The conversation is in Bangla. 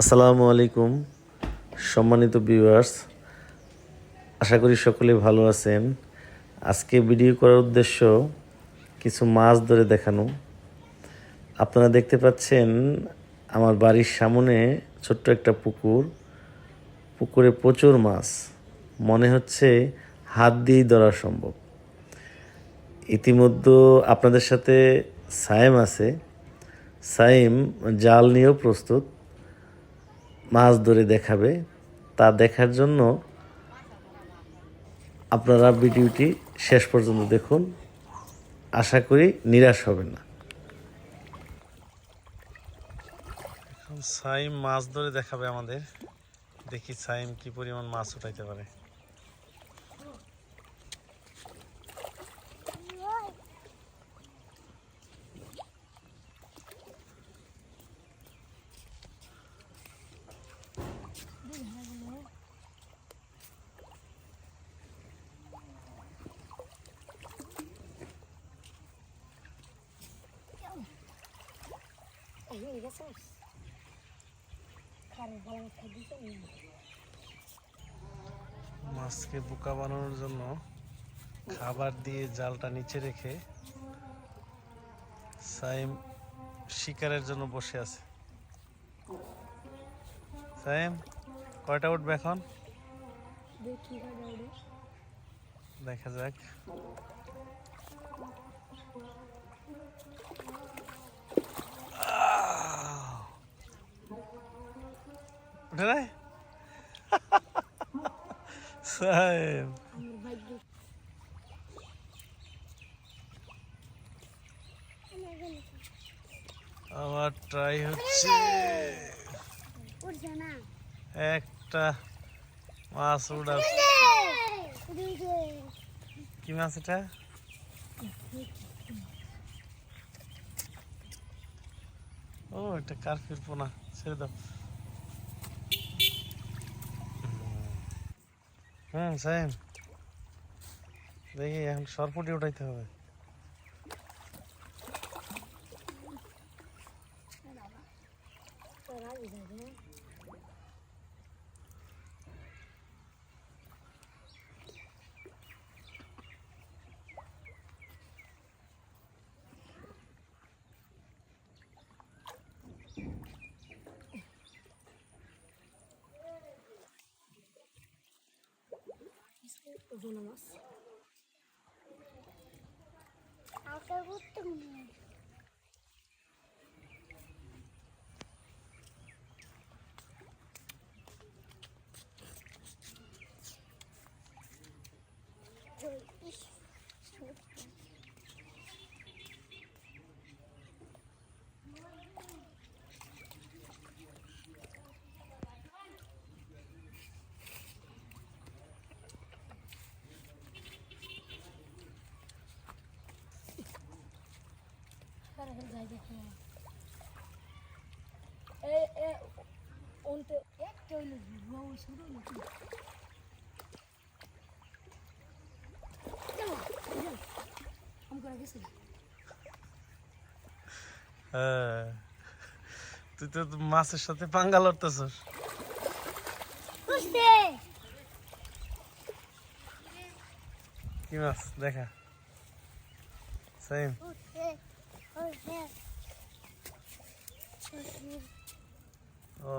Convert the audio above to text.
আসসালামু আলাইকুম সম্মানিত ভিউয়ার্স, আশা করি সকলে ভালো আছেন। আজকে ভিডিও করার উদ্দেশ্য কিছু মাছ ধরে দেখানো। আপনারা দেখতে পাচ্ছেন আমার বাড়ির সামনে ছোট্ট একটা পুকুরে প্রচুর মাছ, মনে হচ্ছে হাত দিয়েই ধরা সম্ভব। ইতিমধ্যে আপনাদের সাথে সায়েম আছে, সায়েম জাল নিয়েও প্রস্তুত, মাছ ধরে দেখাবে। তা দেখার জন্য আপনারা ভিডিওটি শেষ পর্যন্ত দেখুন, আশা করি নিরাশ হবেন না। এখন সাইম মাছ ধরে দেখাবে আমাদের, দেখি সাইম কি পরিমাণ মাছ উঠাইতে পারে। মাছকে বোকা বানানোর জন্য খাবার দিয়ে জালটা নিচে রেখে সাইম শিকারের জন্য বসে আছে। সাইম কয়টা উঠবে এখন দেখা যাক। উঠে নাই সাইম, আমার ট্রাই হচ্ছে, একটা মাছ উড়া। কি মাছ এটা? ও এটা কার্পির পোনা, ছেড়ে দাও। সাইম দেখি এখন সরপুটি উঠাইতে হবে। তুই তো মাছের সাথে পাঙ্গা লড়তেছস। কি মাছ দেখা সেম? ও